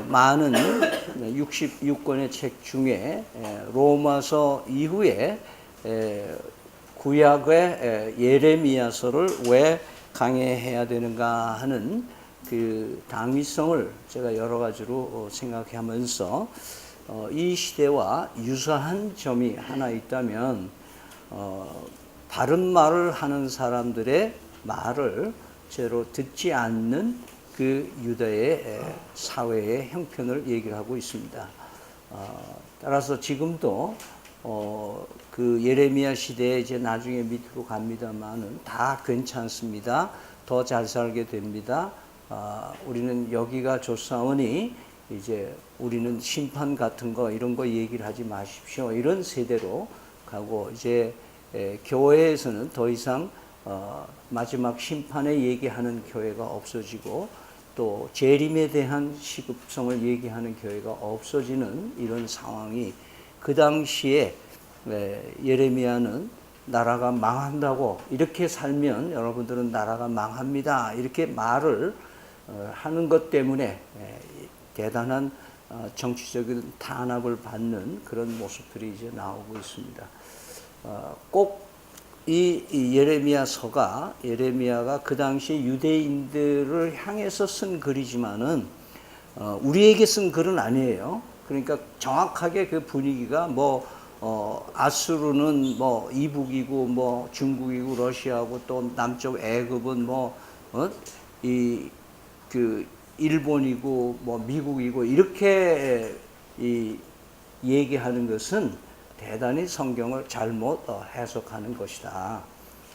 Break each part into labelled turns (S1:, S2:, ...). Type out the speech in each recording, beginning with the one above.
S1: 많은 66권의 책 중에 로마서 이후에 구약의 예레미야서를 왜 강해해야 되는가 하는 그 당위성을 제가 여러 가지로 생각하면서 이 시대와 유사한 점이 하나 있다면 바른 말을 하는 사람들의 말을 제대로 듣지 않는 그 유다의 사회의 형편을 얘기를 하고 있습니다. 따라서 지금도 그 예레미야 시대에 이제 나중에 밑으로 갑니다만은 다 괜찮습니다. 더 잘 살게 됩니다. 우리는 여기가 좋사오니 이제 우리는 심판 같은 거 이런 거 얘기를 하지 마십시오. 이런 세대로 가고 이제 교회에서는 더 이상 마지막 심판에 얘기하는 교회가 없어지고 또 재림에 대한 시급성을 얘기하는 교회가 없어지는 이런 상황이 그 당시에 예레미야는 나라가 망한다고 이렇게 살면 여러분들은 나라가 망합니다. 이렇게 말을 하는 것 때문에 대단한 정치적인 탄압을 받는 그런 모습들이 이제 나오고 있습니다. 꼭 이 예레미야가 그 당시 유대인들을 향해서 쓴 글이지만은 우리에게 쓴 글은 아니에요. 그러니까 정확하게 그 분위기가 아수르는 이북이고 중국이고 러시아고 또 남쪽 애굽은 일본이고 미국이고 이렇게 얘기하는 것은 대단히 성경을 잘못 해석하는 것이다.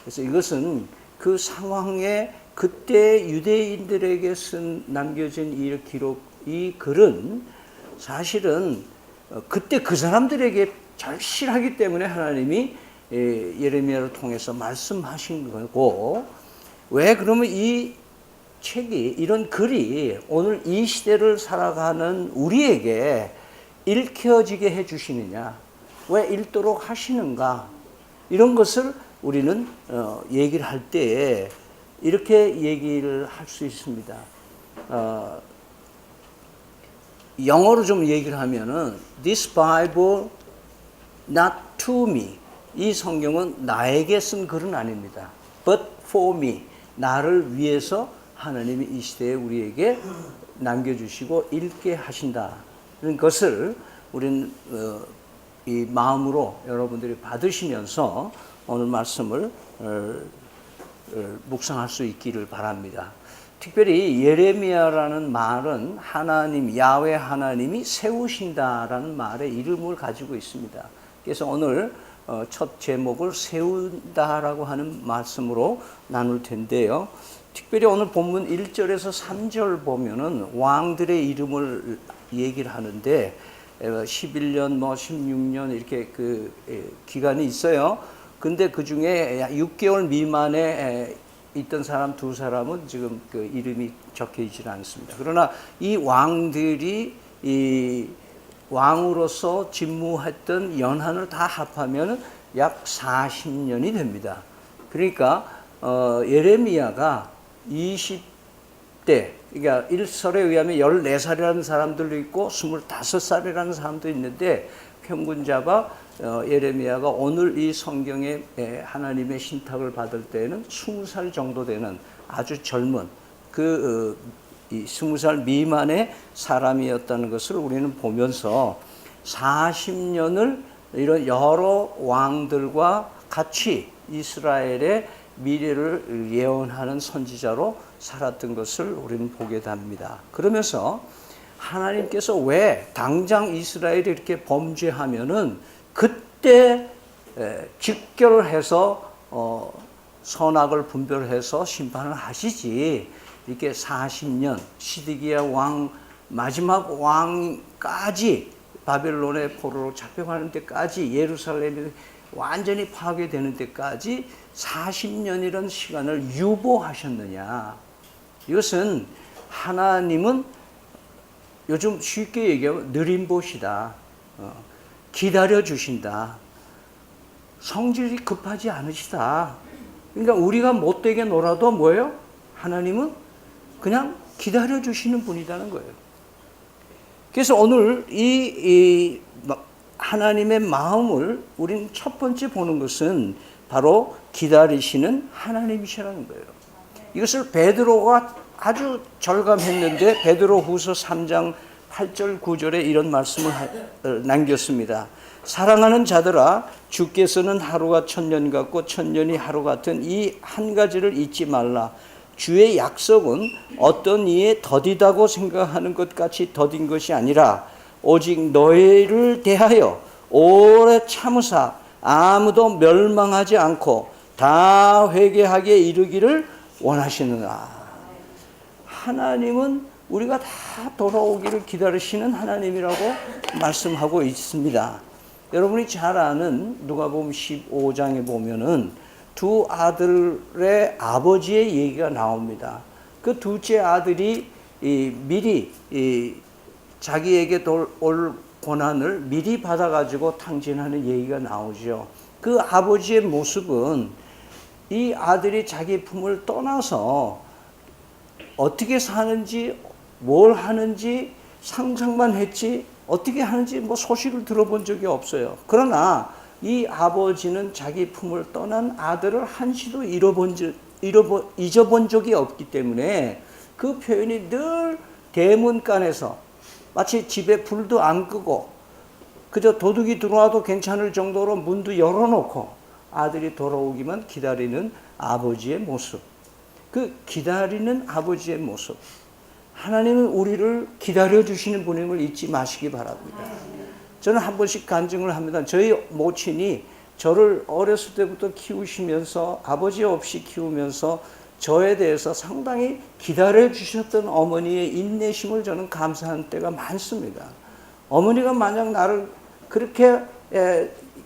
S1: 그래서 이것은 그 상황에 그때 유대인들에게 남겨진 이 기록, 이 글은 사실은 그때 그 사람들에게 절실하기 때문에 하나님이 예레미야를 통해서 말씀하신 거고, 왜 그러면 이 책이, 이런 글이 오늘 이 시대를 살아가는 우리에게 읽혀지게 해주시느냐, 왜 읽도록 하시는가, 이런 것을 우리는 얘기를 할 때에 이렇게 얘기를 할 수 있습니다. 영어로 좀 얘기를 하면은 This Bible not to me, 이 성경은 나에게 쓴 글은 아닙니다. But for me, 나를 위해서 하나님이 이 시대에 우리에게 남겨주시고 읽게 하신다는 것을 우리는 이 마음으로 여러분들이 받으시면서 오늘 말씀을 묵상할 수 있기를 바랍니다. 특별히 예레미야라는 말은 하나님, 야훼 하나님이 세우신다라는 말의 이름을 가지고 있습니다. 그래서 오늘 첫 제목을 세운다라고 하는 말씀으로 나눌 텐데요. 특별히 오늘 본문 1절에서 3절 보면은 왕들의 이름을 얘기를 하는데 11년, 16년 이렇게 그 기간이 있어요. 근데 그 중에 6개월 미만에 있던 사람 두 사람은 지금 그 이름이 적혀 있지 않습니다. 그러나 이 왕들이 이 왕으로서 직무했던 연한을 다 합하면 약 40년이 됩니다. 그러니까 예레미야가 20대, 그러니까 일설에 의하면 14살이라는 사람들도 있고 25살이라는 사람도 있는데 평균 잡아 예레미야가 오늘 이 성경에 하나님의 신탁을 받을 때에는 20살 정도 되는 아주 젊은 이 20살 미만의 사람이었다는 것을 우리는 보면서 40년을 이런 여러 왕들과 같이 이스라엘의 미래를 예언하는 선지자로 살았던 것을 우리는 보게 됩니다. 그러면서 하나님께서 왜 당장 이스라엘이 이렇게 범죄하면은 그때 직결해서 선악을 분별해서 심판을 하시지, 이렇게 40년 시드기야 왕 마지막 왕까지 바벨론의 포로로 잡혀가는 데까지, 예루살렘이 완전히 파괴되는 데까지 40년이라는 시간을 유보하셨느냐. 이것은 하나님은 요즘 쉽게 얘기하면 느림보시다. 기다려주신다. 성질이 급하지 않으시다. 그러니까 우리가 못되게 놀아도 뭐예요? 하나님은 그냥 기다려주시는 분이라는 거예요. 그래서 오늘 이 하나님의 마음을 우린 첫 번째 보는 것은 바로 기다리시는 하나님이시라는 거예요. 이것을 베드로가 아주 절감했는데 베드로후서 3장 8절 9절에 이런 말씀을 남겼습니다. 사랑하는 자들아, 주께서는 하루가 천년 같고 천년이 하루 같은 이 한 가지를 잊지 말라. 주의 약속은 어떤 이에 더디다고 생각하는 것 같이 더딘 것이 아니라 오직 너희를 대하여 오래 참으사 아무도 멸망하지 않고 다 회개하게 이르기를 원하시느라. 하나님은 우리가 다 돌아오기를 기다리시는 하나님이라고 말씀하고 있습니다. 여러분이 잘 아는 누가복음 15장에 보면은 두 아들의 아버지의 얘기가 나옵니다. 그 둘째 아들이 미리 자기에게 올 고난을 미리 받아가지고 탕진하는 얘기가 나오죠. 그 아버지의 모습은 이 아들이 자기 품을 떠나서 어떻게 사는지 뭘 하는지 상상만 했지 어떻게 하는지 뭐 소식을 들어본 적이 없어요. 그러나 이 아버지는 자기 품을 떠난 아들을 한시도 잊어본 적이 없기 때문에 그 표현이 늘 대문간에서 마치 집에 불도 안 끄고 그저 도둑이 들어와도 괜찮을 정도로 문도 열어놓고 아들이 돌아오기만 기다리는 아버지의 모습. 그 기다리는 아버지의 모습. 하나님은 우리를 기다려주시는 분임을 잊지 마시기 바랍니다. 저는 한 번씩 간증을 합니다. 저희 모친이 저를 어렸을 때부터 키우시면서 아버지 없이 키우면서 저에 대해서 상당히 기다려주셨던 어머니의 인내심을 저는 감사한 때가 많습니다. 어머니가 만약 나를 그렇게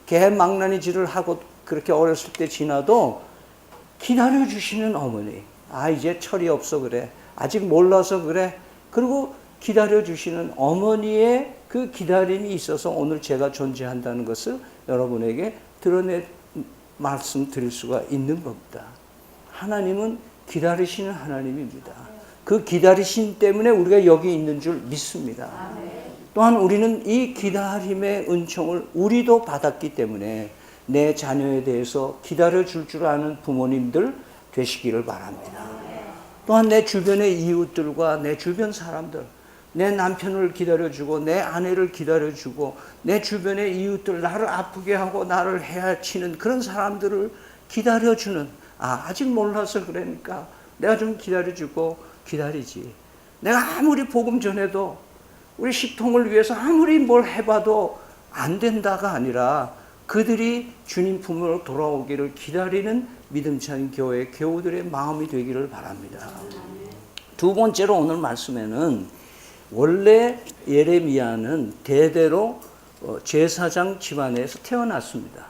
S1: 개망나니질을 하고 그렇게 어렸을 때 지나도 기다려주시는 어머니. 아, 이제 철이 없어 그래. 아직 몰라서 그래. 그리고 기다려주시는 어머니의 그 기다림이 있어서 오늘 제가 존재한다는 것을 여러분에게 말씀드릴 수가 있는 겁니다. 하나님은 기다리시는 하나님입니다. 그 기다리심 때문에 우리가 여기 있는 줄 믿습니다. 또한 우리는 이 기다림의 은총을 우리도 받았기 때문에 내 자녀에 대해서 기다려줄 줄 아는 부모님들 되시기를 바랍니다. 또한 내 주변의 이웃들과 내 주변 사람들, 내 남편을 기다려주고 내 아내를 기다려주고 내 주변의 이웃들, 나를 아프게 하고 나를 헤아치는 그런 사람들을 기다려주는, 아직 몰라서 그러니까 내가 좀 기다려주고 기다리지. 내가 아무리 복음 전해도 우리 식통을 위해서 아무리 뭘 해봐도 안 된다가 아니라 그들이 주님 품으로 돌아오기를 기다리는 믿음찬 교회 교우들의 마음이 되기를 바랍니다. 두 번째로 오늘 말씀에는 원래 예레미야는 대대로 제사장 집안에서 태어났습니다.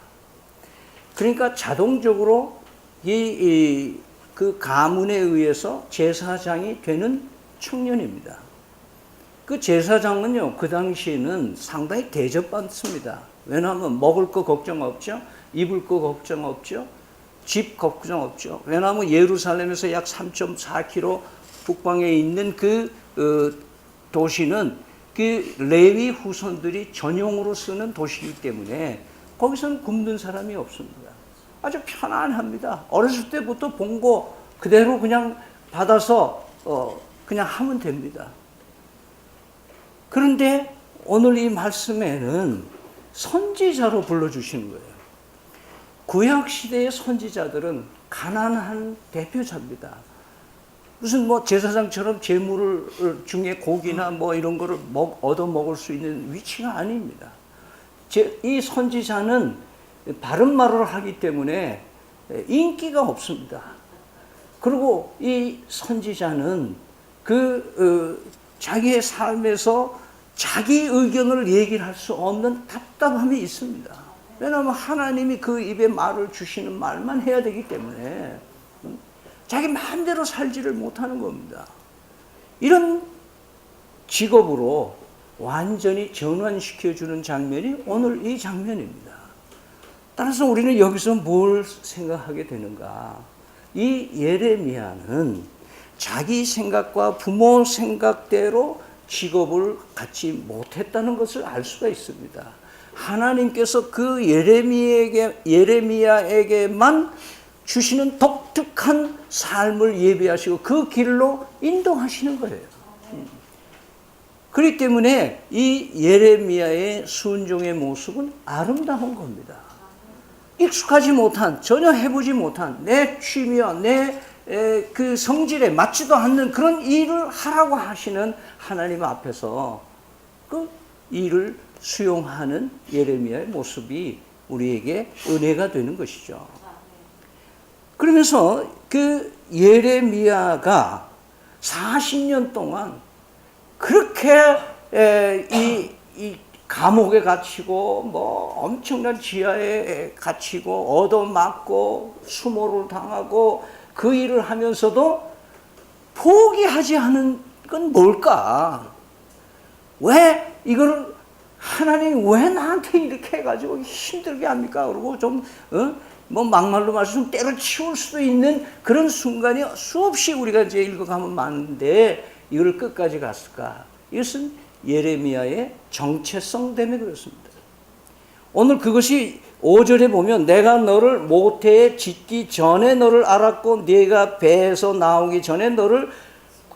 S1: 그러니까 자동적으로 그 가문에 의해서 제사장이 되는 청년입니다. 그 제사장은요, 그 당시에는 상당히 대접받습니다. 왜냐하면 먹을 거 걱정 없죠. 입을 거 걱정 없죠. 집 걱정 없죠. 왜냐하면 예루살렘에서 약 3.4km 북방에 있는 그 도시는 그 레위 후손들이 전용으로 쓰는 도시이기 때문에 거기서는 굶는 사람이 없습니다. 아주 편안합니다. 어렸을 때부터 본 거 그대로 그냥 받아서 그냥 하면 됩니다. 그런데 오늘 이 말씀에는 선지자로 불러주시는 거예요. 구약시대의 선지자들은 가난한 대표자입니다. 무슨 뭐 제사장처럼 재물 중에 고기나 뭐 이런 거를 얻어 먹을 수 있는 위치가 아닙니다. 이 선지자는 바른 말을 하기 때문에 인기가 없습니다. 그리고 이 선지자는 자기의 삶에서 자기 의견을 얘기를 할 수 없는 답답함이 있습니다. 왜냐하면 하나님이 그 입에 말을 주시는 말만 해야 되기 때문에 자기 마음대로 살지를 못하는 겁니다. 이런 직업으로 완전히 전환시켜주는 장면이 오늘 이 장면입니다. 따라서 우리는 여기서 뭘 생각하게 되는가? 이 예레미야는 자기 생각과 부모 생각대로 직업을 갖지 못했다는 것을 알 수가 있습니다. 하나님께서 그 예레미야에게만 주시는 독특한 삶을 예비하시고 그 길로 인도하시는 거예요. 그렇기 때문에 이 예레미야의 순종의 모습은 아름다운 겁니다. 익숙하지 못한, 전혀 해보지 못한 내 취미와 내 그 성질에 맞지도 않는 그런 일을 하라고 하시는 하나님 앞에서 그 일을 수용하는 예레미야의 모습이 우리에게 은혜가 되는 것이죠. 그러면서 그 예레미야가 40년 동안 그렇게 이 감옥에 갇히고 뭐 엄청난 지하에 갇히고 얻어맞고 수모를 당하고 그 일을 하면서도 포기하지 않은 건 뭘까? 왜 이걸 하나님 왜 나한테 이렇게 해가지고 힘들게 합니까? 그러고 좀 뭐 막말로 말씀 때려치울 수도 있는 그런 순간이 수없이 우리가 이제 읽어가면 많은데 이걸 끝까지 갔을까? 이것은 예레미야의 정체성 때문에 그렇습니다. 오늘 그것이 5절에 보면 내가 너를 모태에 짓기 전에 너를 알았고 네가 배에서 나오기 전에 너를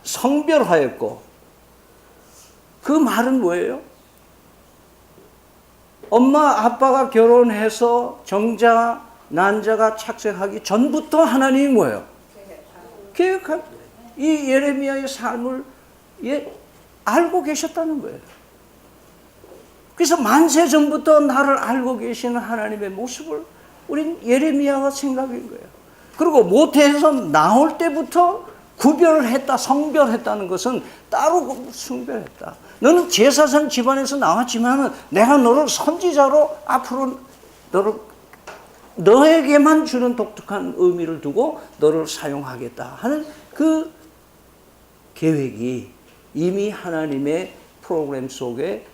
S1: 성별하였고, 그 말은 뭐예요? 엄마 아빠가 결혼해서 정자 난자가 착색하기 전부터 하나님이 뭐예요? 계획한 이 예레미야의 삶을 알고 계셨다는 거예요. 그래서 만세 전부터 나를 알고 계시는 하나님의 모습을 우린 예레미야가 생각인 거예요. 그리고 모태에서 나올 때부터 구별을 했다, 성별했다는 것은 따로 성별했다. 너는 제사장 집안에서 나왔지만 내가 너를 선지자로 앞으로 너에게만 주는 독특한 의미를 두고 너를 사용하겠다 하는 그 계획이 이미 하나님의 프로그램 속에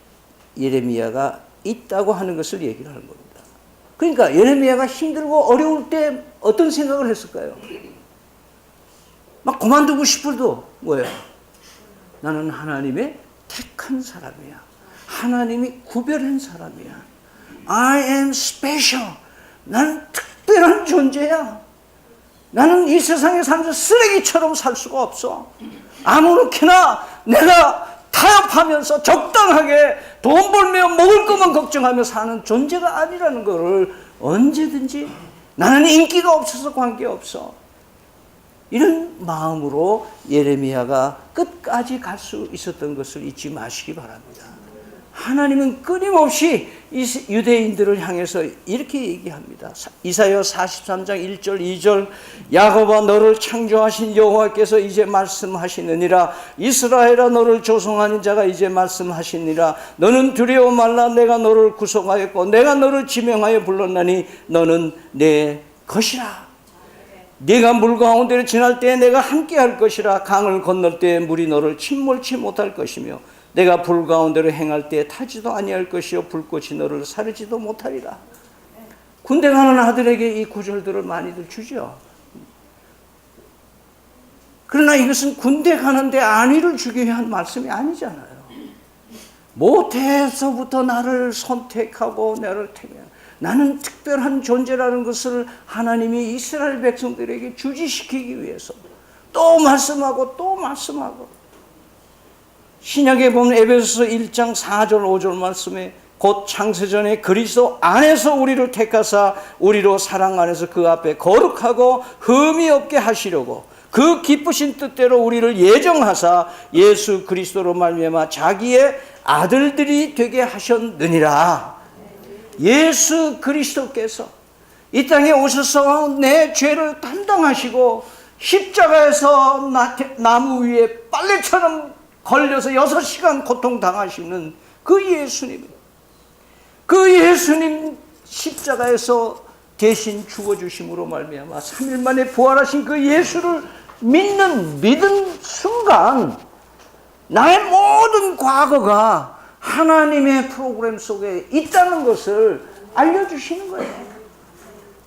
S1: 예레미야가 있다고 하는 것을 얘기를 하는 겁니다. 그러니까 예레미야가 힘들고 어려울 때 어떤 생각을 했을까요? 막 그만두고 싶어도 뭐예요? 나는 하나님의 택한 사람이야. 하나님이 구별한 사람이야. I am special. 나는 특별한 존재야. 나는 이 세상에 살면서 쓰레기처럼 살 수가 없어. 아무렇게나 내가 타협하면서 적당하게 돈 벌며 먹을 것만 걱정하며 사는 존재가 아니라는 것을 언제든지 나는 인기가 없어서 관계없어. 이런 마음으로 예레미야가 끝까지 갈 수 있었던 것을 잊지 마시기 바랍니다. 하나님은 끊임없이 유대인들을 향해서 이렇게 얘기합니다. 이사야 43장 1절 2절 야곱아 너를 창조하신 여호와께서 이제 말씀하시느니라. 이스라엘아 너를 조성하는 자가 이제 말씀하시니라. 너는 두려워 말라. 내가 너를 구속하였고 내가 너를 지명하여 불렀나니 너는 내 것이라. 네가 물 가운데를 지날 때 내가 함께할 것이라. 강을 건널 때 물이 너를 침몰치 못할 것이며 내가 불 가운데로 행할 때 타지도 아니할 것이요 불꽃이 너를 사르지도 못하리라. 군대 가는 아들에게 이 구절들을 많이들 주죠. 그러나 이것은 군대 가는데 안위를 주기 위한 말씀이 아니잖아요. 모태에서부터 나를 선택하고 나를 택한 나는 특별한 존재라는 것을 하나님이 이스라엘 백성들에게 주지시키기 위해서 또 말씀하고 또 말씀하고, 신약에 보면 에베소서 1장 4절 5절 말씀에 곧 창세전에 그리스도 안에서 우리를 택하사 우리로 사랑 안에서 그 앞에 거룩하고 흠이 없게 하시려고 그 기쁘신 뜻대로 우리를 예정하사 예수 그리스도로 말미암아 자기의 아들들이 되게 하셨느니라. 예수 그리스도께서 이 땅에 오셔서 내 죄를 담당하시고 십자가에서 나무 위에 빨래처럼 걸려서 6시간 고통당하시는 그 예수님 십자가에서 대신 죽어주심으로 말미암아 3일 만에 부활하신 그 예수를 믿는 순간 나의 모든 과거가 하나님의 프로그램 속에 있다는 것을 알려주시는 거예요.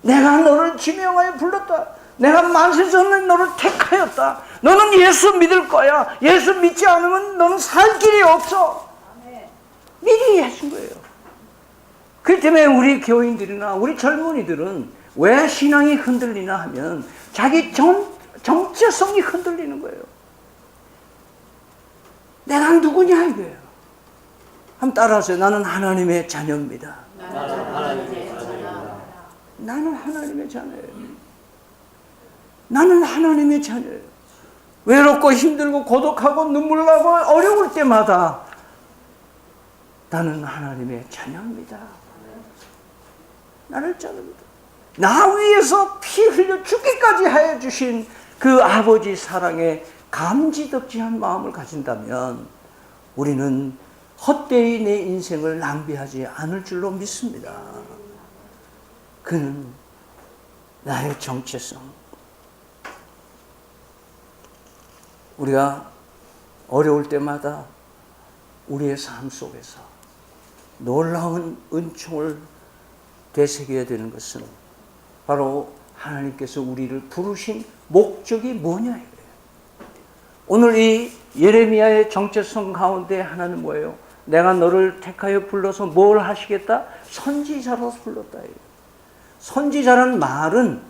S1: 내가 너를 지명하여 불렀다. 내가 만세 전에 너를 택하였다. 너는 예수 믿을 거야. 예수 믿지 않으면 너는 살 길이 없어. 미리 하신 거예요. 그렇기 때문에 우리 교인들이나 우리 젊은이들은 왜 신앙이 흔들리나 하면 자기 정체성이 흔들리는 거예요. 내가 누구냐 이거예요. 한번 따라하세요. 나는 하나님의 자녀입니다. 나는 하나님의 자녀예요. 나는 하나님의 자녀예요. 외롭고 힘들고 고독하고 눈물 나고 어려울 때마다 나는 하나님의 자녀입니다. 나를 자녀입니다. 나 위해서 피 흘려 죽기까지 하여 주신 그 아버지 사랑에 감지덕지한 마음을 가진다면 우리는 헛되이 내 인생을 낭비하지 않을 줄로 믿습니다. 그는 나의 정체성. 우리가 어려울 때마다 우리의 삶 속에서 놀라운 은총을 되새겨야 되는 것은 바로 하나님께서 우리를 부르신 목적이 뭐냐 이거예요. 오늘 이 예레미야의 정체성 가운데 하나는 뭐예요? 내가 너를 택하여 불러서 뭘 하시겠다? 선지자로 불렀다. 선지자라는 말은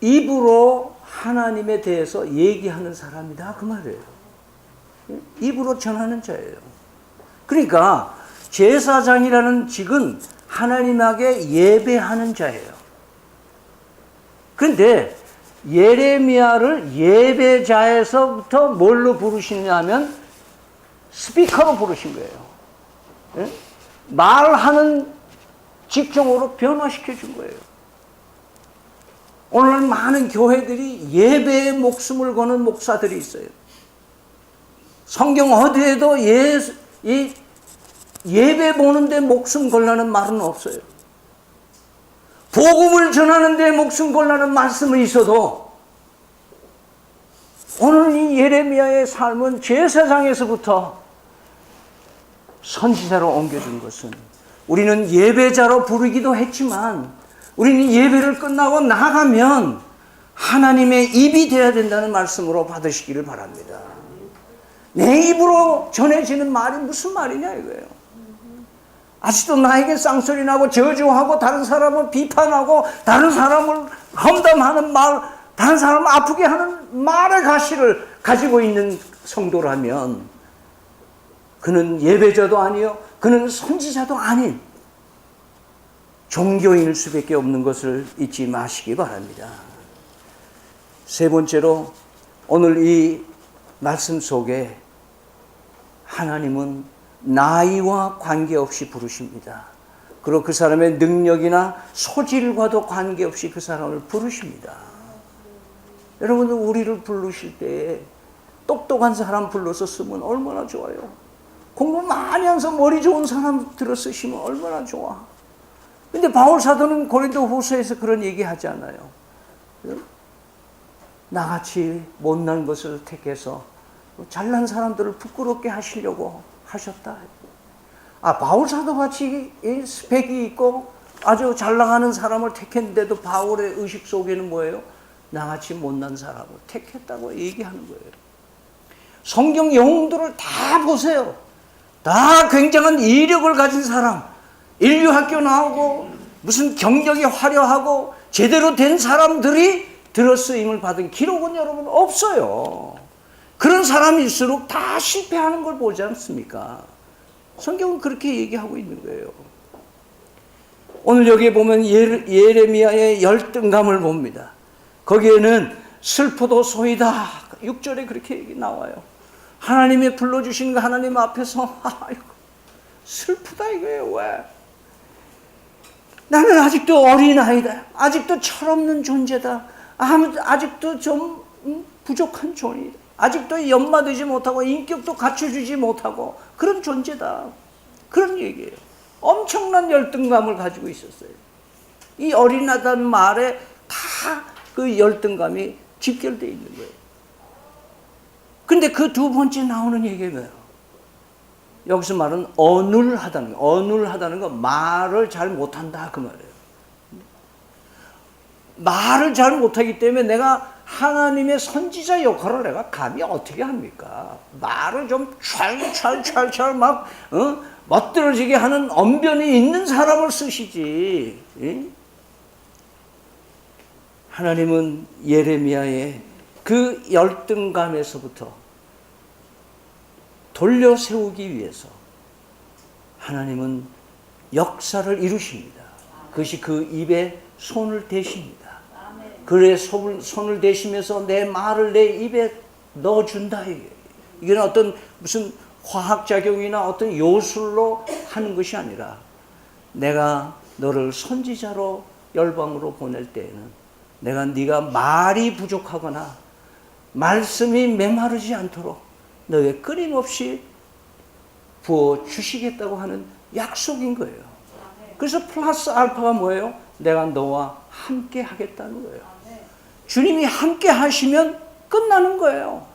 S1: 입으로 하나님에 대해서 얘기하는 사람이다 그 말이에요. 입으로 전하는 자예요. 그러니까 제사장이라는 직은 하나님에게 예배하는 자예요. 그런데 예레미야를 예배자에서부터 뭘로 부르시냐면 스피커로 부르신 거예요. 말하는 직종으로 변화시켜 준 거예요. 오늘 많은 교회들이 예배에 목숨을 거는 목사들이 있어요. 성경 어디에도 예배 보는데 목숨 걸라는 말은 없어요. 복음을 전하는데 목숨 걸라는 말씀은 있어도 오늘 이 예레미야의 삶은 제사장에서부터 선지자로 옮겨준 것은 우리는 예배자로 부르기도 했지만 우리는 예배를 끝나고 나가면 하나님의 입이 되어야 된다는 말씀으로 받으시기를 바랍니다. 내 입으로 전해지는 말이 무슨 말이냐 이거예요. 아직도 나에게 쌍소리 나고 저주하고 다른 사람을 비판하고 다른 사람을 험담하는 말, 다른 사람을 아프게 하는 말의 가시를 가지고 있는 성도라면 그는 예배자도 아니요, 그는 선지자도 아닌 종교인일 수밖에 없는 것을 잊지 마시기 바랍니다. 세 번째로 오늘 이 말씀 속에 하나님은 나이와 관계없이 부르십니다. 그리고 그 사람의 능력이나 소질과도 관계없이 그 사람을 부르십니다. 여러분들 우리를 부르실 때 똑똑한 사람 불러서 쓰면 얼마나 좋아요. 공부 많이 해서 머리 좋은 사람 들어 쓰시면 얼마나 좋아. 근데 바울 사도는 고린도 후서에서 그런 얘기 하지 않아요. 나같이 못난 것을 택해서 잘난 사람들을 부끄럽게 하시려고 하셨다. 바울 사도 같이 스펙이 있고 아주 잘 나가는 사람을 택했는데도 바울의 의식 속에는 뭐예요? 나같이 못난 사람을 택했다고 얘기하는 거예요. 성경 영웅들을 다 보세요. 다 굉장한 이력을 가진 사람, 인류학교 나오고 무슨 경력이 화려하고 제대로 된 사람들이 들어쓰임을 받은 기록은 여러분 없어요. 그런 사람일수록 다 실패하는 걸 보지 않습니까? 성경은 그렇게 얘기하고 있는 거예요. 오늘 여기에 보면 예레미야의 열등감을 봅니다. 거기에는 슬프도 소이다. 6절에 그렇게 나와요. 하나님이 불러주신 거 하나님 앞에서 아이고 슬프다 이거예요. 왜? 나는 아직도 어린아이다. 아직도 철없는 존재다. 아직도 좀 부족한 존이다. 아직도 연마되지 못하고 인격도 갖춰주지 못하고 그런 존재다. 그런 얘기예요. 엄청난 열등감을 가지고 있었어요. 이 어린아이라는 말에 다 그 열등감이 집결되어 있는 거예요. 근데 그 두 번째 나오는 얘기가 뭐예요? 여기서 말은 어눌하다는 거. 어눌하다는 건 말을 잘 못한다 그 말이에요. 말을 잘 못하기 때문에 내가 하나님의 선지자 역할을 내가 감히 어떻게 합니까? 말을 좀 찰찰찰찰 막 멋들어지게 하는 언변이 있는 사람을 쓰시지. 하나님은 예레미야의 그 열등감에서부터 돌려 세우기 위해서 하나님은 역사를 이루십니다. 그것이 그 입에 손을 대십니다. 그래 손을 대시면서 내 말을 내 입에 넣어준다. 이게 어떤 무슨 화학작용이나 어떤 요술로 하는 것이 아니라 내가 너를 선지자로 열방으로 보낼 때에는 내가 네가 말이 부족하거나 말씀이 메마르지 않도록 너에게 끊임없이 부어주시겠다고 하는 약속인 거예요. 그래서 플러스 알파가 뭐예요? 내가 너와 함께 하겠다는 거예요. 주님이 함께 하시면 끝나는 거예요.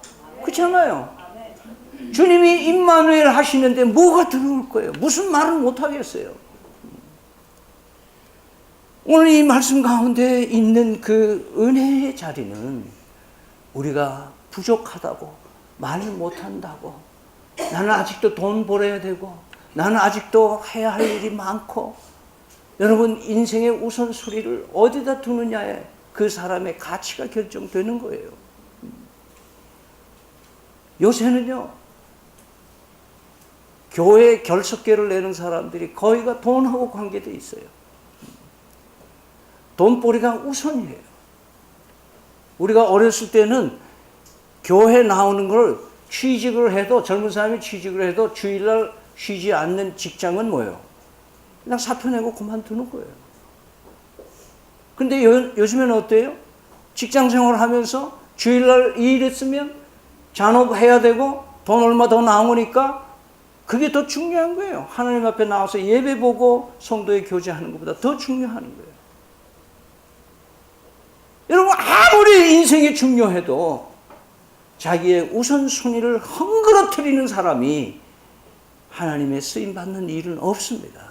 S1: 그렇잖아요. 주님이 임마누엘 하시는데 뭐가 들어올 거예요? 무슨 말을 못 하겠어요? 오늘 이 말씀 가운데 있는 그 은혜의 자리는 우리가 부족하다고 말을 못한다고 나는 아직도 돈 벌어야 되고 나는 아직도 해야 할 일이 많고 여러분 인생의 우선순위를 어디다 두느냐에 그 사람의 가치가 결정되는 거예요. 요새는요 교회 결석계를 내는 사람들이 거의가 돈하고 관계되어 있어요. 돈벌이가 우선이에요. 우리가 어렸을 때는 교회 나오는 걸 취직을 해도 젊은 사람이 취직을 해도 주일날 쉬지 않는 직장은 뭐예요? 그냥 사표 내고 그만두는 거예요. 근데 요즘에는 어때요? 직장 생활을 하면서 주일날 일했으면 잔업해야 되고 돈 얼마 더 나오니까 그게 더 중요한 거예요. 하나님 앞에 나와서 예배 보고 성도의 교제하는 것보다 더 중요한 거예요. 여러분 아무리 인생이 중요해도 자기의 우선순위를 헝그러뜨리는 사람이 하나님의 쓰임받는 일은 없습니다.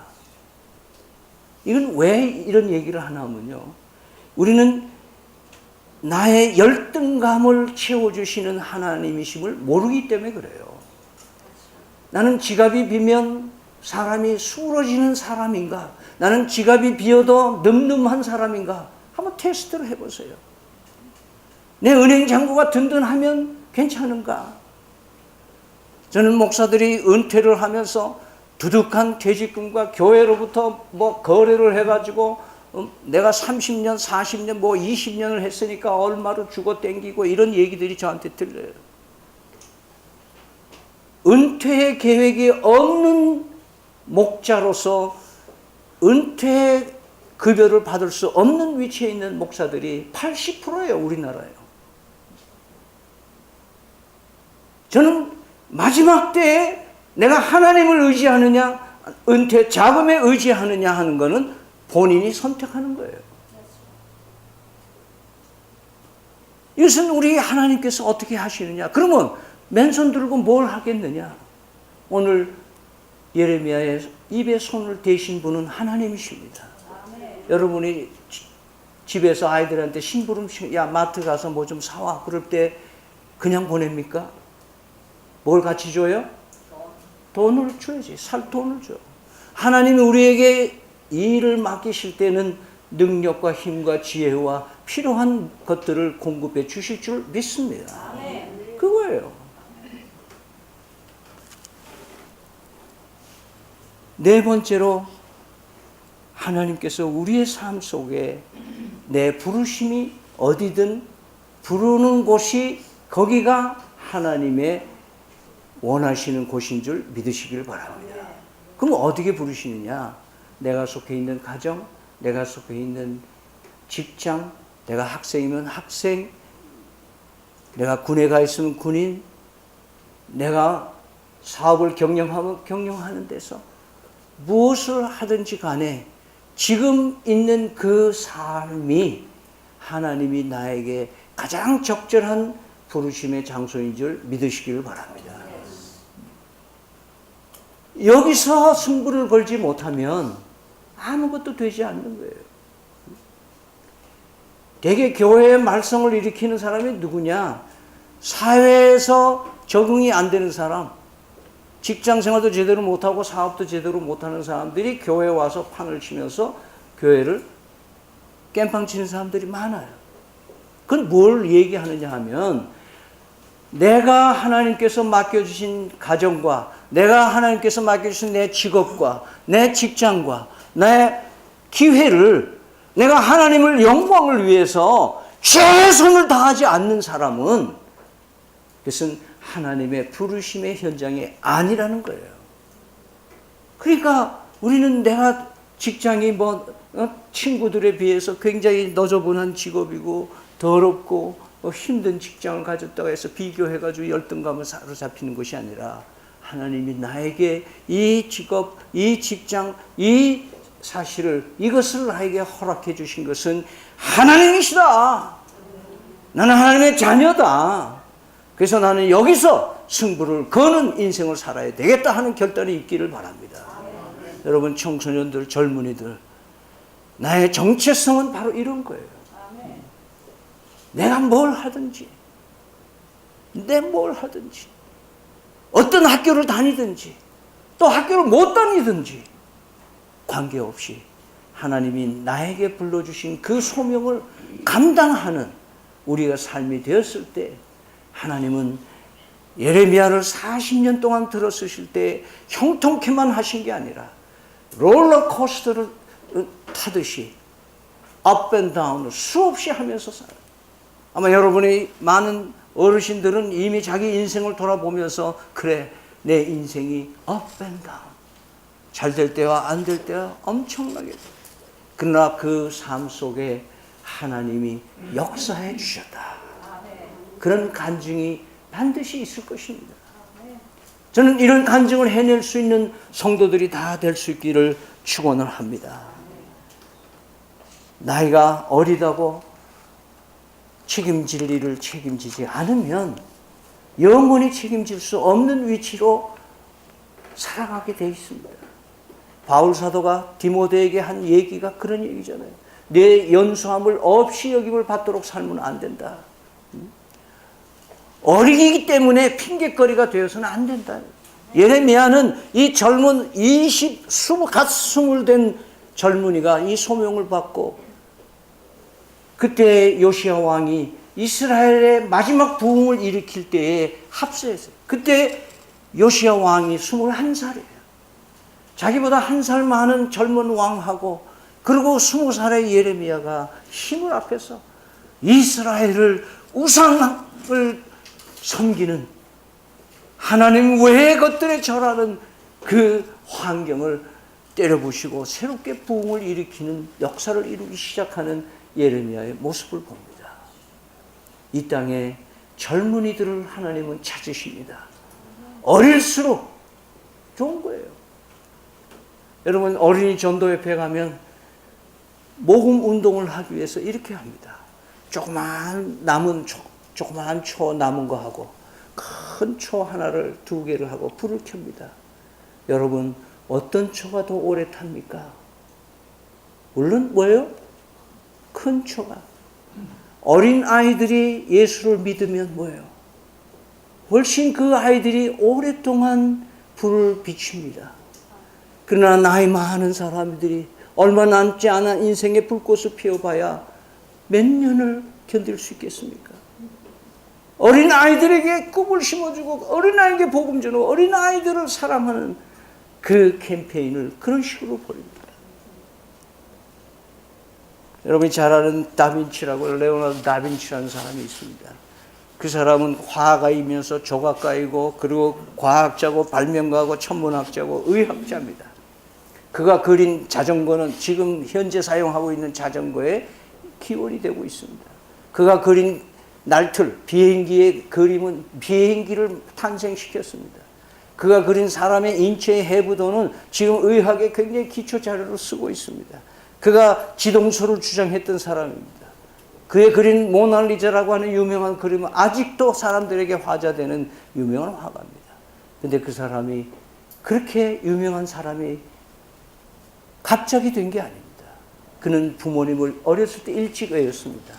S1: 이건 왜 이런 얘기를 하나 하면요. 우리는 나의 열등감을 채워주시는 하나님이심을 모르기 때문에 그래요. 나는 지갑이 비면 사람이 수그러지는 사람인가? 나는 지갑이 비어도 늠름한 사람인가? 한번 테스트를 해보세요. 내 은행 잔고가 든든하면 괜찮은가? 저는 목사들이 은퇴를 하면서 두둑한 퇴직금과 교회로부터 뭐 거래를 해가지고 내가 30년, 40년, 뭐 20년을 했으니까 얼마로 주고 땡기고 이런 얘기들이 저한테 들려요. 은퇴의 계획이 없는 목자로서 은퇴 급여를 받을 수 없는 위치에 있는 목사들이 80%예요, 우리나라에요. 저는 마지막 때에 내가 하나님을 의지하느냐, 은퇴 자금에 의지하느냐 하는 것은 본인이 선택하는 거예요. 이것은 우리 하나님께서 어떻게 하시느냐? 그러면 맨손 들고 뭘 하겠느냐? 오늘 예레미야의 입에 손을 대신 분은 하나님이십니다. 여러분이 집에서 아이들한테 심부름씩 야 마트 가서 뭐 좀 사와 그럴 때 그냥 보냅니까? 뭘 같이 줘요? 돈을 줘야지. 살 돈을 줘. 하나님이 우리에게 일을 맡기실 때는 능력과 힘과 지혜와 필요한 것들을 공급해 주실 줄 믿습니다. 그거예요. 네 번째로 하나님께서 우리의 삶 속에 내 부르심이 어디든 부르는 곳이 거기가 하나님의 원하시는 곳인 줄 믿으시길 바랍니다. 그럼 어디에 부르시느냐? 내가 속해 있는 가정, 내가 속해 있는 직장, 내가 학생이면 학생, 내가 군에 가 있으면 군인, 내가 사업을 경영하면 경영하는 데서 무엇을 하든지 간에 지금 있는 그 삶이 하나님이 나에게 가장 적절한 부르심의 장소인 줄 믿으시기를 바랍니다. 여기서 승부를 걸지 못하면 아무것도 되지 않는 거예요. 대개 교회의 말썽을 일으키는 사람이 누구냐? 사회에서 적응이 안 되는 사람, 직장 생활도 제대로 못하고 사업도 제대로 못하는 사람들이 교회에 와서 판을 치면서 교회를 깽판 치는 사람들이 많아요. 그건 뭘 얘기하느냐 하면, 내가 하나님께서 맡겨주신 가정과 내가 하나님께서 맡겨주신 내 직업과 내 직장과 내 기회를 내가 하나님을 영광을 위해서 최선을 다하지 않는 사람은 그것은 하나님의 부르심의 현장이 아니라는 거예요. 그러니까 우리는 내가 직장이 친구들에 비해서 굉장히 너저분한 직업이고 더럽고 힘든 직장을 가졌다고 해서 비교해가지고 열등감을 사로잡히는 것이 아니라, 하나님이 나에게 이 직업, 이 직장, 이 사실을, 이것을 나에게 허락해 주신 것은 하나님이시다. 나는 하나님의 자녀다. 그래서 나는 여기서 승부를 거는 인생을 살아야 되겠다 하는 결단이 있기를 바랍니다. 여러분, 청소년들, 젊은이들, 나의 정체성은 바로 이런 거예요. 내가 뭘 하든지, 어떤 학교를 다니든지, 또 학교를 못 다니든지 관계없이 하나님이 나에게 불러주신 그 소명을 감당하는 우리가 삶이 되었을 때, 하나님은 예레미야를 40년 동안 들었으실 때 형통케만 하신 게 아니라 롤러코스터를 타듯이 업 앤 다운을 수없이 하면서 살아요. 아마 여러분이 많은 어르신들은 이미 자기 인생을 돌아보면서, 그래, 내 인생이 업 앤 다운, 잘 될 때와 안 될 때와 엄청나게 돼. 그러나 그 삶 속에 하나님이 역사해 주셨다. 그런 간증이 반드시 있을 것입니다. 저는 이런 간증을 해낼 수 있는 성도들이 다 될 수 있기를 축원을 합니다. 나이가 어리다고 책임질 일을 책임지지 않으면 영원히 책임질 수 없는 위치로 살아가게 되어 있습니다. 바울 사도가 디모데에게 한 얘기가 그런 얘기잖아요. 내 연수함을 없이 여김을 받도록 살면 안 된다. 어리기 때문에 핑계거리가 되어서는 안 된다. 예레미야는 이 젊은 갓 20 된 젊은이가 이 소명을 받고, 그때 요시야 왕이 이스라엘의 마지막 부흥을 일으킬 때에 합세했어요. 그때 요시야 왕이 21살이에요. 자기보다 1살 많은 젊은 왕하고, 그리고 20살의 예레미야가 힘을 합해서 이스라엘을 우상을 섬기는, 하나님 외의 것들에 절하는 그 환경을 때려부시고 새롭게 부흥을 일으키는, 역사를 이루기 시작하는 예레미야의 모습을 봅니다. 이 땅에 젊은이들을 하나님은 찾으십니다. 어릴수록 좋은 거예요. 여러분, 어린이 전도협회 가면 모금 운동을 하기 위해서 이렇게 합니다. 조그마한 초 남은 거 하고 큰 초 하나를 2개를 하고 불을 켭니다. 여러분, 어떤 초가 더 오래 탑니까? 물론 뭐예요? 큰 초가. 어린 아이들이 예수를 믿으면 뭐예요? 훨씬 그 아이들이 오랫동안 불을 비춥니다. 그러나 나이 많은 사람들이 얼마 남지 않은 인생의 불꽃을 피워봐야 몇 년을 견딜 수 있겠습니까? 어린 아이들에게 꿈을 심어주고, 어린 아이에게 복음 주고, 어린 아이들을 사랑하는 그 캠페인을 그런 식으로 벌입니다. 여러분이 잘 아는 다빈치라고, 레오나르도 다빈치라는 사람이 있습니다. 그 사람은 화가이면서 조각가이고, 그리고 과학자고 발명가고 천문학자고 의학자입니다. 그가 그린 자전거는 지금 현재 사용하고 있는 자전거의 기원이 되고 있습니다. 그가 그린 날틀, 비행기의 그림은 비행기를 탄생시켰습니다. 그가 그린 사람의 인체의 해부도는 지금 의학의 굉장히 기초 자료로 쓰고 있습니다. 그가 지동설을 주장했던 사람입니다. 그의 그린 모나리자라고 하는 유명한 그림은 아직도 사람들에게 화제되는 유명한 화가입니다. 그런데 그 사람이, 그렇게 유명한 사람이 갑자기 된 게 아닙니다. 그는 부모님을 어렸을 때 일찍 잃었습니다.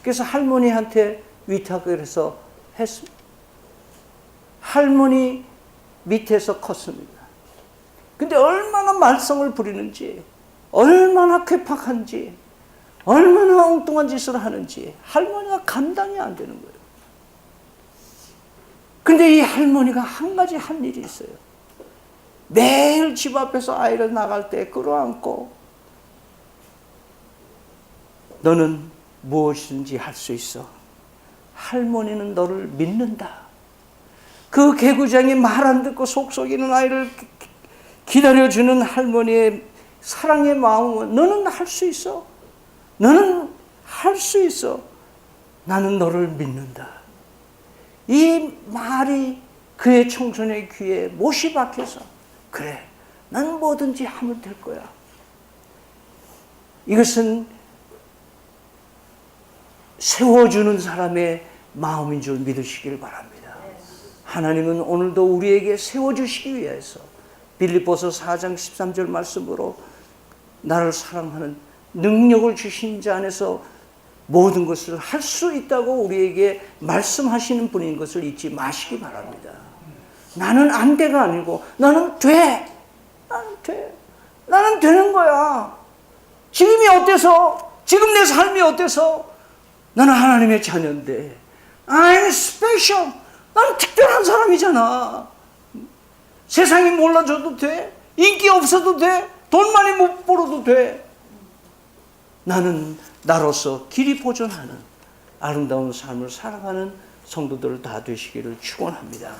S1: 그래서 할머니한테 위탁을 해서 했습니다. 할머니 밑에서 컸습니다. 근데 얼마나 말썽을 부리는지, 얼마나 괴팍한지, 얼마나 엉뚱한 짓을 하는지 할머니가 감당이 안 되는 거예요. 근데 이 할머니가 한 가지 한 일이 있어요. 매일 집 앞에서 아이를 나갈 때 끌어안고 너는 무엇이든지 할 수 있어. 할머니는 너를 믿는다. 그 개구장이 말 안 듣고 속썩이는 아이를 기다려주는 할머니의 사랑의 마음은 너는 할 수 있어. 너는 할 수 있어. 나는 너를 믿는다. 이 말이 그의 청소년의 귀에 못이 박혀서 그래, 난 뭐든지 하면 될 거야. 이것은 세워주는 사람의 마음인 줄 믿으시길 바랍니다. 하나님은 오늘도 우리에게 세워주시기 위해서 빌립보서 4장 13절 말씀으로 나를 사랑하는 능력을 주신 자 안에서 모든 것을 할 수 있다고 우리에게 말씀하시는 분인 것을 잊지 마시기 바랍니다. 나는 안 돼가 아니고 나는 돼. 나는 돼. 나는 되는 거야. 지금이 어때서? 지금 내 삶이 어때서? 나는 하나님의 자녀인데 I'm special. 나는 특별한 사람이잖아. 세상이 몰라줘도 돼. 인기 없어도 돼. 돈 많이 못 벌어도 돼. 나는 나로서 길이 보존하는 아름다운 삶을 살아가는 성도들 다 되시기를 축원합니다.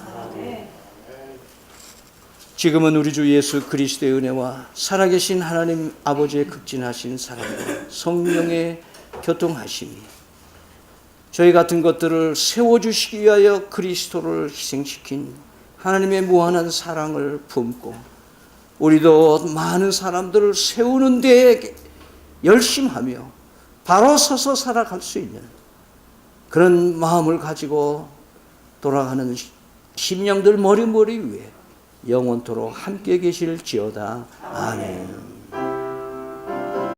S1: 지금은 우리 주 예수 그리스도의 은혜와 살아계신 하나님 아버지의 극진하신 사랑과 성령의 교통하심이 저희 같은 것들을 세워주시기 위하여 그리스도를 희생시킨 하나님의 무한한 사랑을 품고 우리도 많은 사람들을 세우는 데에 열심하며 바로 서서 살아갈 수 있는 그런 마음을 가지고 돌아가는 심령들 머리머리 위에 영원토록 함께 계실지어다. 아멘.